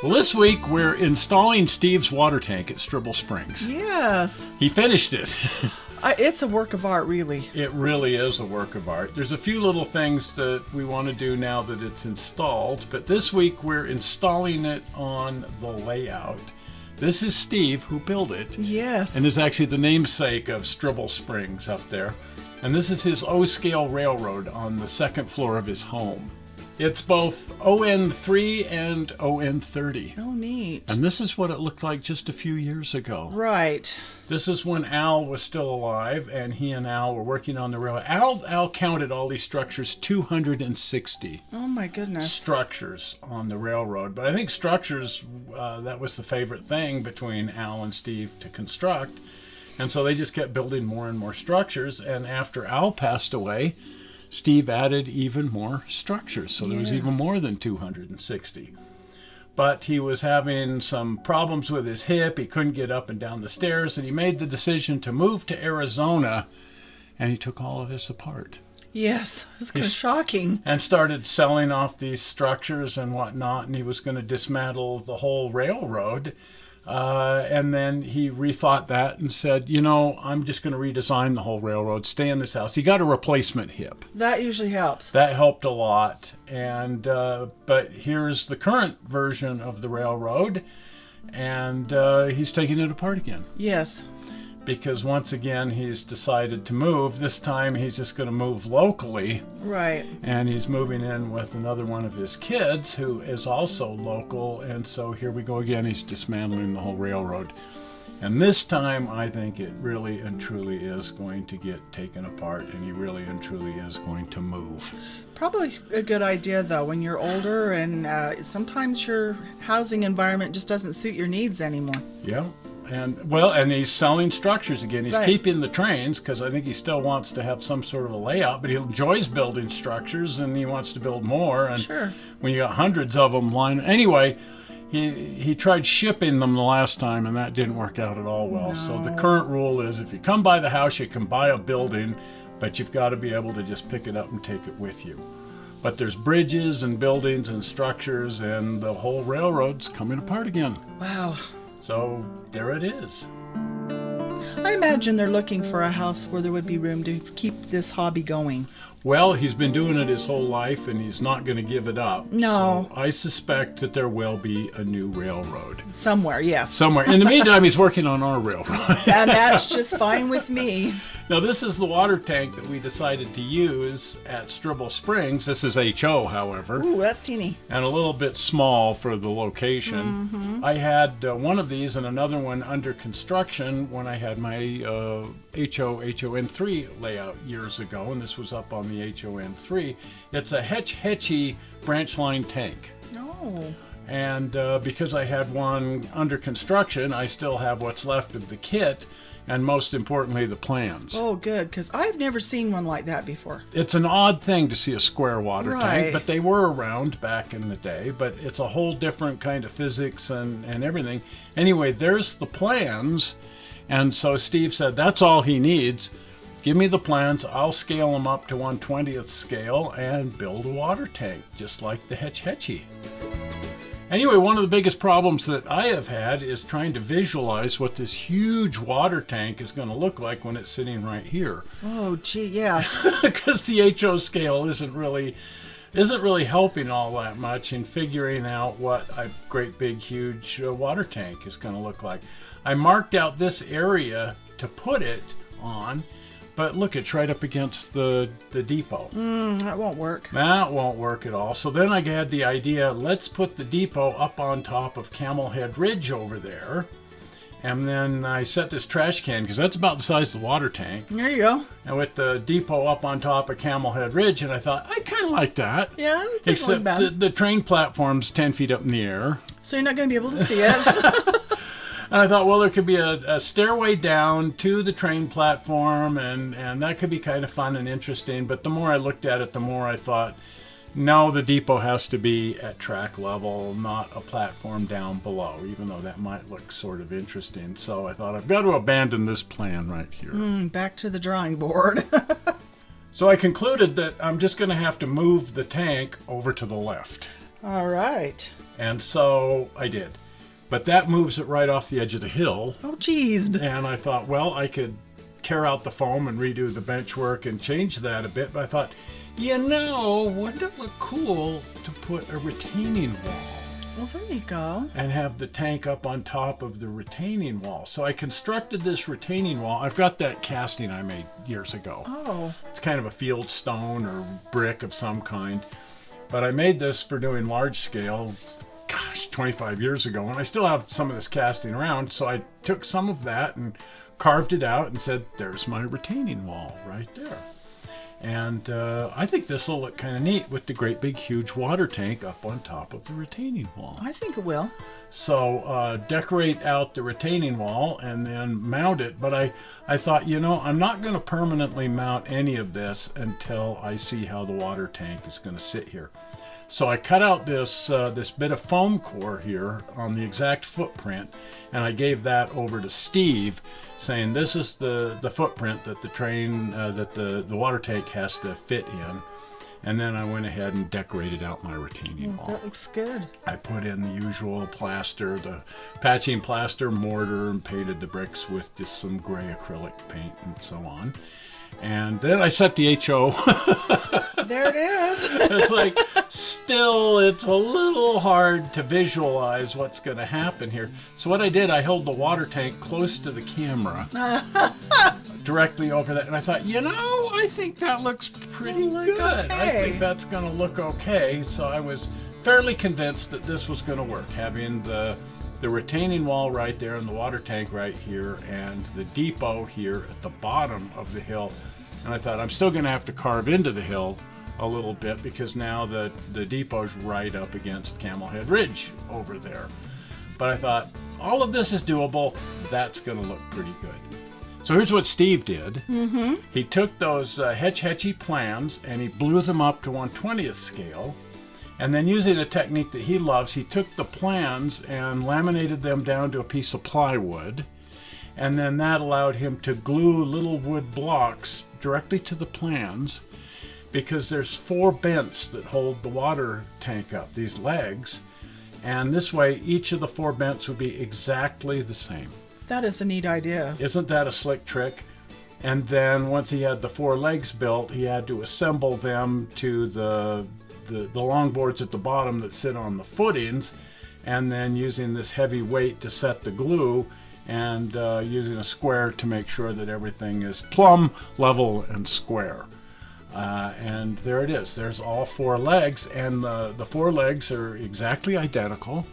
Well, this week we're installing Steve's water tank at Strebel Springs. Yes. He finished it. It's a work of art, really. It really is a work of art. There's a few little things that we want to do now that it's installed, but this week we're installing it on the layout. This is Steve who built it. Yes. And is actually the namesake of Strebel Springs up there. And this is his O-scale railroad on the second floor of his home. It's both ON3 and ON30. Oh, neat. And this is what it looked like just a few years ago. Right. This is when Al was still alive, and he and Al were working on the railroad. Al counted all these structures, 260 Oh, my goodness. structures on the railroad. But I think structures, that was the favorite thing between Al and Steve to construct. And so they just kept building more and more structures. And after Al passed away, Steve added even more structures, so there was even more than 260. But he was having some problems with his hip. He couldn't get up and down the stairs, and he made the decision to move to Arizona, and he took all of this apart. Yes. It was kind of shocking. And started selling off these structures and whatnot, and he was going to dismantle the whole railroad. And then he rethought that and said, I'm just going to redesign the whole railroad, stay in this house. He got a replacement hip. That usually helps. That helped a lot. And but here's the current version of the railroad, and he's taking it apart again. Yes. Because once again, he's decided to move. This time, he's just going to move locally. Right. And he's moving in with another one of his kids who is also local. And so here we go again. He's dismantling the whole railroad. And this time, I think it really and truly is going to get taken apart. And he really and truly is going to move. Probably a good idea, though, when you're older and sometimes your housing environment just doesn't suit your needs anymore. Yeah. And he's selling structures again. He's keeping the trains because I think he still wants to have some sort of a layout, but he enjoys building structures and he wants to build more. And when you got hundreds of them lying, anyway, he tried shipping them the last time and that didn't work out at all well. No. So the current rule is if you come by the house, you can buy a building, but you've got to be able to just pick it up and take it with you. But there's bridges and buildings and structures, and the whole railroad's coming apart again. Wow. So there it is. I imagine they're looking for a house where there would be room to keep this hobby going. Well, he's been doing it his whole life, and he's not going to give it up. No. So I suspect that there will be a new railroad. Somewhere, yes. Somewhere. In the meantime, he's working on our railroad. And that's just fine with me. Now, this is the water tank that we decided to use at Strebel Springs. This is HO, however. Ooh, that's teeny. And a little bit small for the location. Mm-hmm. I had one of these and another one under construction when I had my HON3 layout years ago, and this was up on the HON3. It's a Hetchy branch line tank. Oh. And because I had one under construction, I still have what's left of the kit. And most importantly, the plans. Oh, good, because I've never seen one like that before. It's an odd thing to see a square water tank, but they were around back in the day. But it's a whole different kind of physics and everything. Anyway, there's the plans. And so Steve said, that's all he needs. Give me the plans. I'll scale them up to 1/20th scale and build a water tank, just like the Hetchy. Anyway, one of the biggest problems that I have had is trying to visualize what this huge water tank is going to look like when it's sitting right here. Oh, gee, yes. Because the HO scale isn't really helping all that much in figuring out what a great big huge water tank is going to look like. I marked out this area to put it on, but look, it's right up against the depot. That won't work. That won't work at all. So then I had the idea, let's put the depot up on top of Camel Head Ridge over there. And then I set this trash can, because that's about the size of the water tank. There you go. And with the depot up on top of Camel Head Ridge, and I thought, I kind of like that. Yeah, except the train platform's 10 feet up in the air. So you're not going to be able to see it. And I thought, well, there could be a stairway down to the train platform, and that could be kind of fun and interesting. But the more I looked at it, the more I thought, no, the depot has to be at track level, not a platform down below, even though that might look sort of interesting. So I thought, I've got to abandon this plan right here. Back to the drawing board. So I concluded that I'm just going to have to move the tank over to the left. All right. And so I did. But that moves it right off the edge of the hill. Oh, geez. And I thought, well, I could tear out the foam and redo the bench work and change that a bit. But I thought, wouldn't it look cool to put a retaining wall? Well, there you go. And have the tank up on top of the retaining wall. So I constructed this retaining wall. I've got that casting I made years ago. Oh. It's kind of a field stone or brick of some kind. But I made this for doing large scale, 25 years ago. And I still have some of this casting around. So I took some of that and carved it out and said, there's my retaining wall right there. And I think this will look kind of neat with the great big huge water tank up on top of the retaining wall. I think it will. So decorate out the retaining wall and then mount it. But I thought, I'm not going to permanently mount any of this until I see how the water tank is going to sit here. So I cut out this bit of foam core here on the exact footprint, and I gave that over to Steve, saying this is the footprint that the water tank has to fit in. And then I went ahead and decorated out my retaining wall. That looks good. I put in the usual plaster, the patching plaster, mortar, and painted the bricks with just some gray acrylic paint and so on. And then I set the HO. There it is. It's like, still, it's a little hard to visualize what's going to happen here. So what I did, I held the water tank close to the camera, directly over that. And I thought, I think that looks pretty good. Okay. I think that's going to look okay. So I was fairly convinced that this was going to work, having the retaining wall right there and the water tank right here and the depot here at the bottom of the hill. And I thought, I'm still going to have to carve into the hill a little bit because now the depot's right up against Camelhead Ridge over there. But I thought, all of this is doable. That's going to look pretty good. So here's what Steve did. Mm-hmm. He took those Hetchy plans and he blew them up to 1/20th scale. And then using a technique that he loves, he took the plans and laminated them down to a piece of plywood. And then that allowed him to glue little wood blocks directly to the plans because there's 4 bents that hold the water tank up, these legs. And this way, each of the 4 bents would be exactly the same. That is a neat idea. Isn't that a slick trick? And then once he had the 4 legs built, he had to assemble them to the long boards at the bottom that sit on the footings, and then using this heavy weight to set the glue, and using a square to make sure that everything is plumb, level, and square. And there it is. There's all 4 legs, and the 4 legs are exactly identical,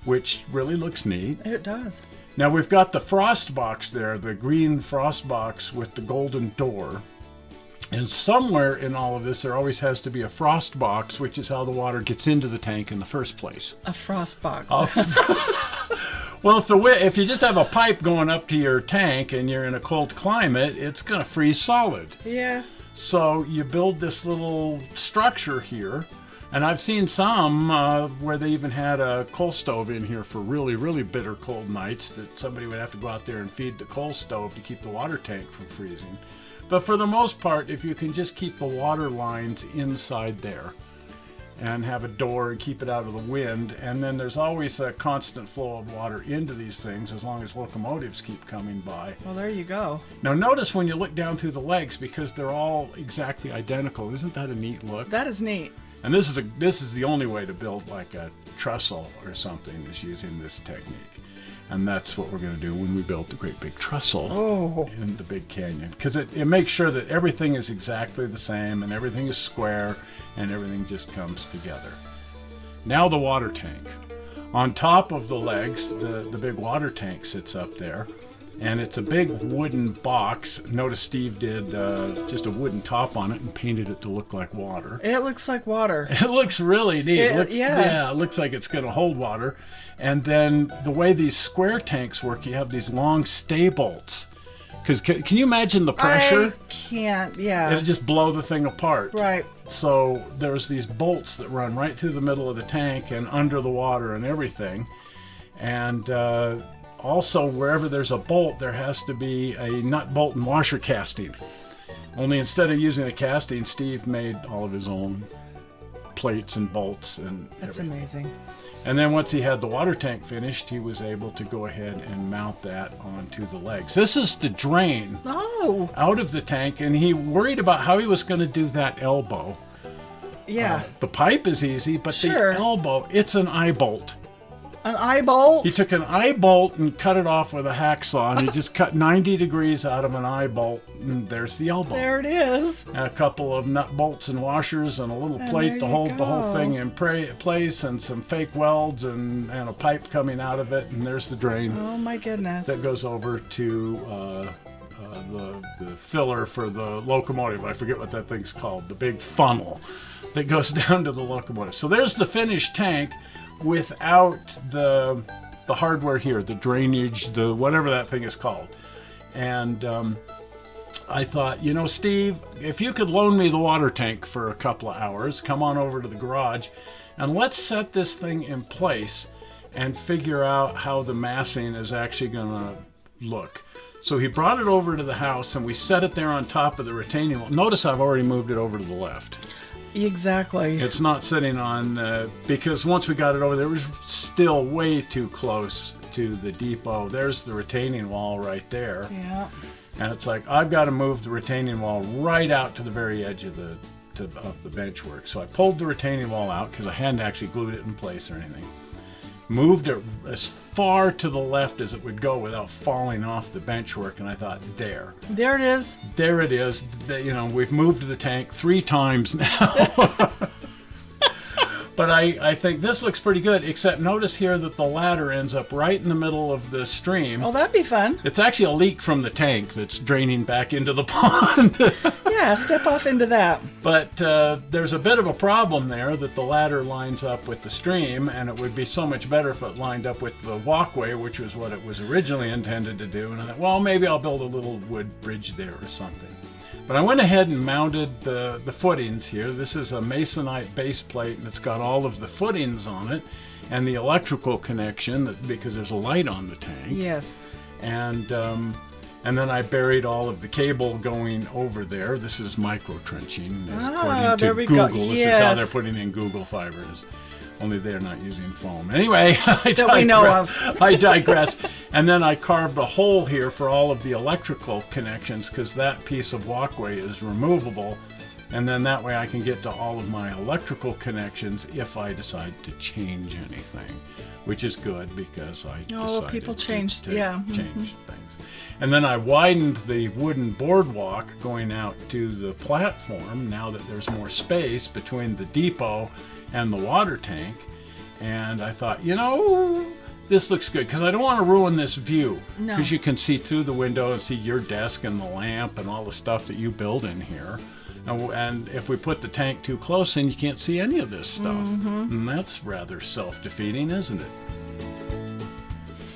which really looks neat. It does. Now we've got the frost box there, the green frost box with the golden door. And somewhere in all of this, there always has to be a frost box, which is how the water gets into the tank in the first place. A frost box. Well, if you just have a pipe going up to your tank and you're in a cold climate, it's going to freeze solid. Yeah. So you build this little structure here. And I've seen some where they even had a coal stove in here for really, really bitter cold nights that somebody would have to go out there and feed the coal stove to keep the water tank from freezing. But for the most part, if you can just keep the water lines inside there and have a door and keep it out of the wind, and then there's always a constant flow of water into these things as long as locomotives keep coming by. Well, there you go. Now notice when you look down through the legs, because they're all exactly identical. Isn't that a neat look? That is neat. And this is the only way to build like a trestle or something, is using this technique. And that's what we're going to do when we build the great big trestle in the big canyon. Because it makes sure that everything is exactly the same and everything is square and everything just comes together. Now the water tank. On top of the legs, the big water tank sits up there. And it's a big wooden box. Notice Steve did just a wooden top on it and painted it to look like water. It looks like water. It looks really neat. It looks like it's going to hold water. And then the way these square tanks work, you have these long stay bolts. Because can you imagine the pressure? I can't, yeah. It'll just blow the thing apart. Right. So there's these bolts that run right through the middle of the tank and under the water and everything. And also, wherever there's a bolt, there has to be a nut, bolt, and washer casting. Only instead of using a casting, Steve made all of his own plates and bolts and That's everything. amazing. And then once he had the water tank finished, he was able to go ahead and mount that onto the legs. This is the drain out of the tank, and he worried about how he was going to do that elbow. Yeah. The pipe is easy, but the elbow, it's an eye bolt. An eye bolt? He took an eye bolt and cut it off with a hacksaw, and he just cut 90 degrees out of an eye bolt, and there's the elbow. There it is. And a couple of nut bolts and washers and a little plate to hold the whole thing in place, and some fake welds and a pipe coming out of it, and there's the drain. Oh my goodness. That goes over to the filler for the locomotive. I forget what that thing's called. The big funnel that goes down to the locomotive. So there's the finished tank without the hardware here, the drainage, the whatever that thing is called. And I thought, you know, Steve, if you could loan me the water tank for a couple of hours, come on over to the garage, and let's set this thing in place and figure out how the massing is actually going to look. So he brought it over to the house, and we set it there on top of the retaining wall. Notice I've already moved it over to the left. Exactly. It's not sitting on, because once we got it over there, it was still way too close to the depot. There's the retaining wall right there. Yeah. And it's like, I've got to move the retaining wall right out to the very edge of the bench work. So I pulled the retaining wall out because I hadn't actually glued it in place or anything. Moved it as far to the left as it would go without falling off the bench work, and I thought, there it is. There it is. You know, we've moved the tank 3 times now. But I think this looks pretty good, except notice here that the ladder ends up right in the middle of the stream. Oh, that'd be fun. It's actually a leak from the tank that's draining back into the pond. Yeah, step off into that. But there's a bit of a problem there that the ladder lines up with the stream, and it would be so much better if it lined up with the walkway, which was what it was originally intended to do. And I thought, well, maybe I'll build a little wood bridge there or something. But I went ahead and mounted the footings here. This is a masonite base plate, and it's got all of the footings on it and the electrical connection because there's a light on the tank. Yes. And then I buried all of the cable going over there. This is micro trenching, according to Google. This is how they're putting in Google fibers. Only they're not using foam. Anyway, we know of. I digress. And then I carved a hole here for all of the electrical connections because that piece of walkway is removable. And then that way I can get to all of my electrical connections if I decide to change anything, which is good because I decided people changed, to change things. And then I widened the wooden boardwalk going out to the platform now that there's more space between the depot and the water tank. And I thought, you know, this looks good because I don't want to ruin this view because you can see through the window and see your desk and the lamp and all the stuff that you build in here. And if we put the tank too close, then you can't see any of this stuff. And that's rather self-defeating, isn't it?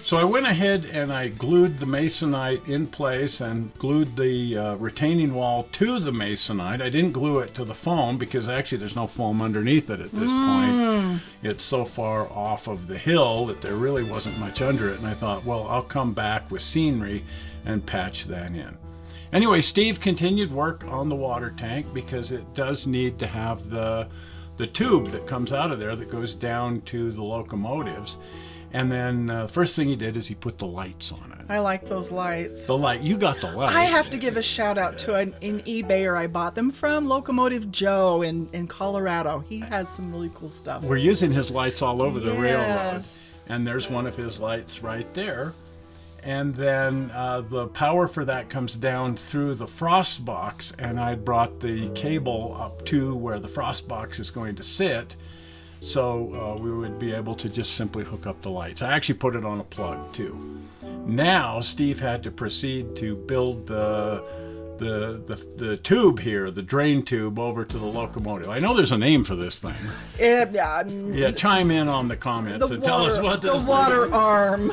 So I went ahead and I glued the masonite in place and glued the retaining wall to the masonite. I didn't glue it to the foam because actually there's no foam underneath it at this point. It's so far off of the hill that there really wasn't much under it. And I thought, well, I'll come back with scenery and patch that in. Anyway, Steve continued work on the water tank because it does need to have the tube that comes out of there that goes down to the locomotives. And then first thing he did is he put the lights on it. I like those lights. The light, you got the light. I have to give a shout out to an eBayer I bought them from, Locomotive Joe in Colorado. He has some really cool stuff. We're using his lights all over the railroad. And there's one of his lights right there. And then the power for that comes down through the frost box, and I brought the cable up to where the frost box is going to sit. So we would be able to just simply hook up the lights. I actually put it on a plug too. Now Steve had to proceed to build the tube here, the drain tube over to the locomotive. I know there's a name for this thing. Yeah, chime in on the comments and tell us what this the water arm.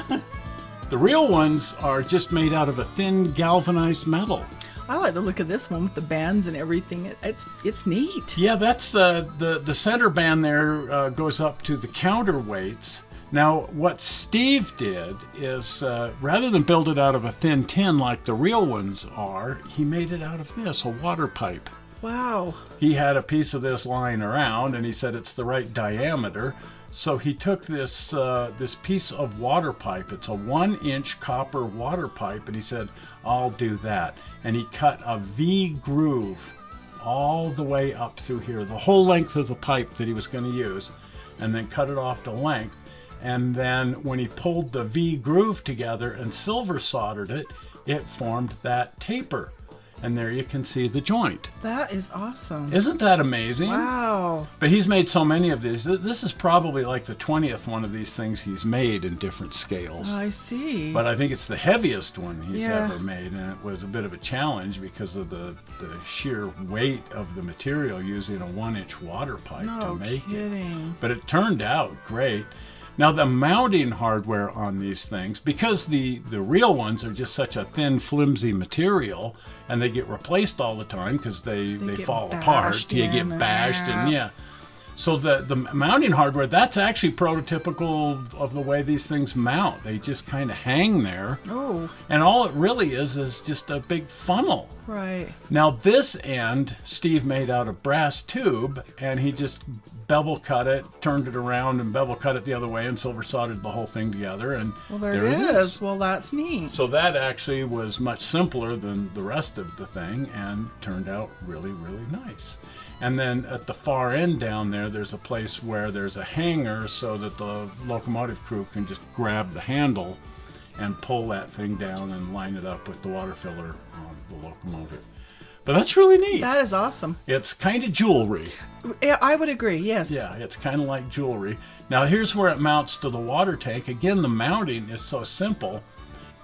The real ones are just made out of a thin galvanized metal. I like the look of this one with the bands and everything. It's neat. Yeah, that's the center band there goes up to the counterweights. Now, what Steve did is rather than build it out of a thin tin like the real ones are, he made it out of this, a water pipe. Wow. He had a piece of this lying around, and he said it's the right diameter. So he took this this piece of water pipe. It's a 1-inch copper water pipe, and he said, I'll do that. And he cut a V groove all the way up through here, the whole length of the pipe that he was going to use, and then cut it off to length. And then when he pulled the V groove together and silver soldered it, it formed that taper. And there you can see the joint. That is awesome. Isn't that amazing? Wow. But he's made so many of these. This is probably like the 20th one of these things he's made in different scales. Oh, I see. But I think it's the heaviest one he's ever made. And it was a bit of a challenge because of the sheer weight of the material using a 1-inch water pipe to make it. But it turned out great. Now, the mounting hardware on these things, because the real ones are just such a thin, flimsy material, and they get replaced all the time because they fall apart. You get bashed, and So the mounting hardware, that's actually prototypical of the way these things mount. They just kind of hang there. Oh. And all it really is just a big funnel. Right. Now, this end, Steve made out of brass tube, and he just bevel cut it, turned it around, and bevel cut it the other way, and silver soldered the whole thing together. And well, there it is. Well, that's neat. So that actually was much simpler than the rest of the thing, and turned out really, really nice. And then at the far end down there, there's a place where there's a hanger so that the locomotive crew can just grab the handle and pull that thing down and line it up with the water filler on the locomotive. But that's really neat. That is awesome. It's kind of jewelry. I would agree, yes. Yeah, it's kind of like jewelry. Now here's where it mounts to the water tank. Again, the mounting is so simple,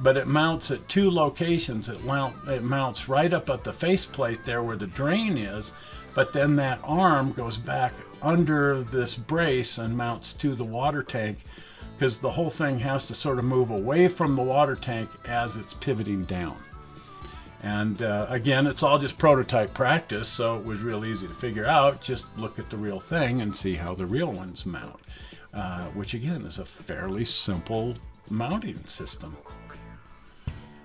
but it mounts at 2 locations. It mounts right up at the faceplate there where the drain is, but then that arm goes back under this brace and mounts to the water tank, because the whole thing has to sort of move away from the water tank as it's pivoting down. And again, it's all just prototype practice, so it was real easy to figure out. Just look at the real thing and see how the real ones mount, which again is a fairly simple mounting system.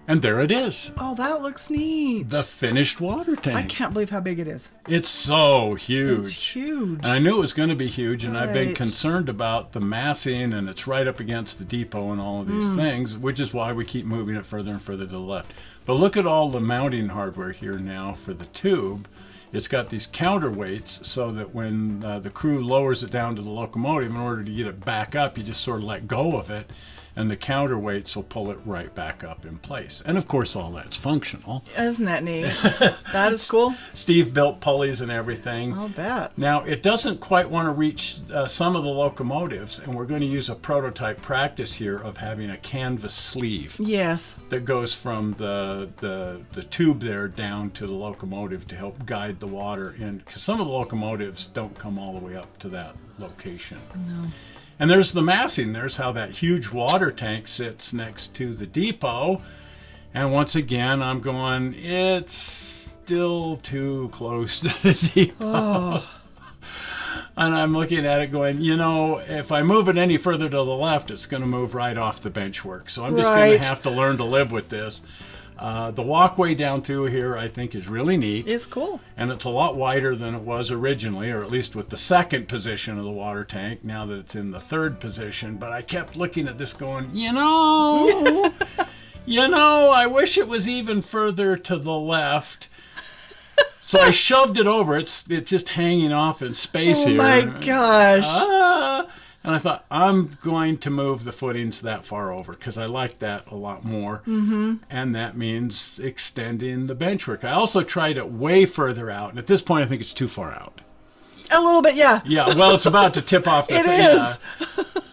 And there it is. Oh, that looks neat. The finished water tank. I can't believe how big it is. It's so huge. It's huge. And I knew it was going to be huge, and I've been concerned about the massing, and it's right up against the depot and all of these things, which is why we keep moving it further and further to the left. But look at all the mounting hardware here now for the tube. It's got these counterweights so that when the crew lowers it down to the locomotive, in order to get it back up, you just sort of let go of it, and the counterweights will pull it right back up in place. And of course, all that's functional. Isn't that neat? That is cool. Steve built pulleys and everything. I'll bet. Now, it doesn't quite want to reach some of the locomotives, and we're going to use a prototype practice here of having a canvas sleeve. Yes. That goes from the tube there down to the locomotive to help guide the water in, because some of the locomotives don't come all the way up to that location. No. And there's the massing. There's how that huge water tank sits next to the depot. And once again, I'm going, it's still too close to the depot. Oh. And I'm looking at it going, if I move it any further to the left, it's going to move right off the benchwork. So I'm just going to have to learn to live with this. The walkway down through here, I think, is really neat. It's cool. And it's a lot wider than it was originally, or at least with the second position of the water tank, now that it's in the third position. But I kept looking at this going, I wish it was even further to the left. So I shoved it over. It's just hanging off in space here. Oh, my gosh. And I thought, I'm going to move the footings that far over because I like that a lot more. Mm-hmm. And that means extending the benchwork. I also tried it way further out. And at this point, I think it's too far out. A little bit, yeah. Yeah, well, it's about to tip off the It is.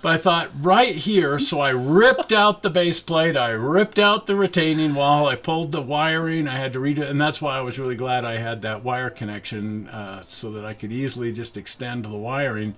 But I thought, right here, so I ripped out the base plate. I ripped out the retaining wall. I pulled the wiring. I had to redo it. And that's why I was really glad I had that wire connection so that I could easily just extend the wiring.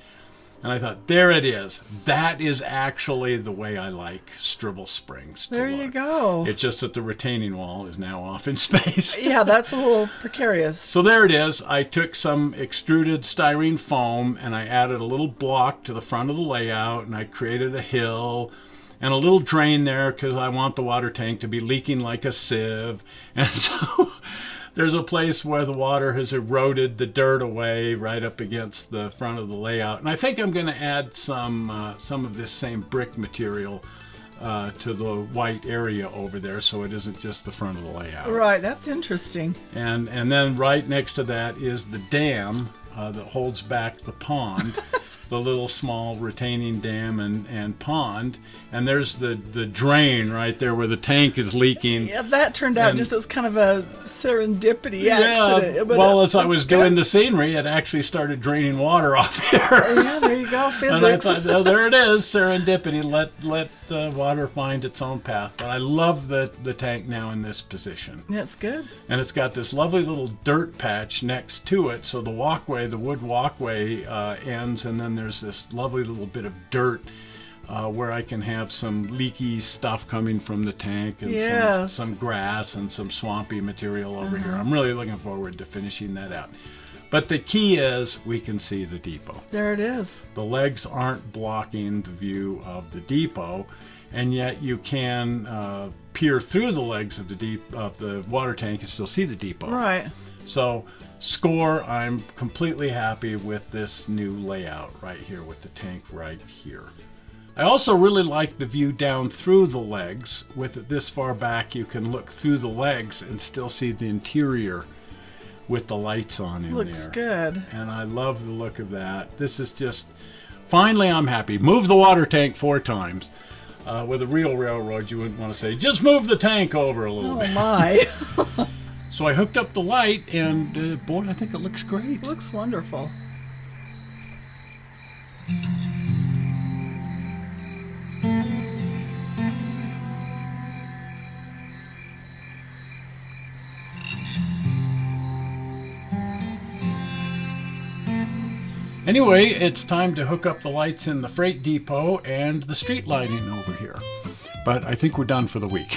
And I thought, there it is. That is actually the way I like Strebel Springs to There look. you go. It's just that the retaining wall is now off in space. Yeah, that's a little precarious. So there it is. I took some extruded styrene foam and I added a little block to the front of the layout, and I created a hill and a little drain there because I want the water tank to be leaking like a sieve. And so There's a place where the water has eroded the dirt away right up against the front of the layout. And I think I'm going to add some of this same brick material to the white area over there, so it isn't just the front of the layout. Right, that's interesting. And then right next to that is the dam that holds back the pond. The little small retaining dam and pond, and there's the drain right there where the tank is leaking. Yeah, that turned out it was kind of a serendipity accident. But well, as I was doing the scenery, it actually started draining water off here. Yeah, there you go, physics. And I thought, oh, there it is, serendipity. Let the water find its own path. But I love the tank now in this position. That's good. And it's got this lovely little dirt patch next to it, so the wood walkway ends, and then there's this lovely little bit of dirt where I can have some leaky stuff coming from the tank and some grass and some swampy material over here. I'm really looking forward to finishing that out. But the key is we can see the depot. There it is. The legs aren't blocking the view of the depot, and yet you can peer through the legs of the water tank and still see the depot. Right. So, score, I'm completely happy with this new layout right here with the tank right here. I also really like the view down through the legs. With it this far back, you can look through the legs and still see the interior with the lights on in there. Looks good. And I love the look of that. This is just, finally I'm happy. Move the water tank 4 times. With a real railroad, you wouldn't want to say, just move the tank over a little bit. Oh my. So I hooked up the light, and boy, I think it looks great. Looks wonderful. Anyway, it's time to hook up the lights in the freight depot and the street lighting over here. But I think we're done for the week.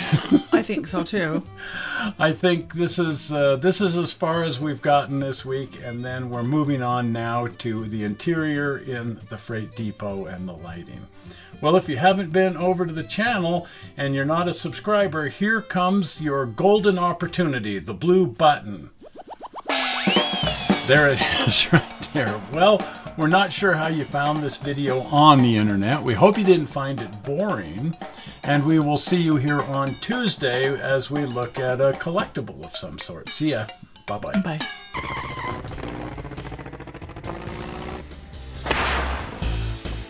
I think so too. I think this is as far as we've gotten this week, and then we're moving on now to the interior in the freight depot and the lighting. Well, if you haven't been over to the channel and you're not a subscriber, here comes your golden opportunity, the blue button. There it is right there. Well, we're not sure how you found this video on the internet. We hope you didn't find it boring. And we will see you here on Tuesday as we look at a collectible of some sort. See ya. Bye-bye. Bye.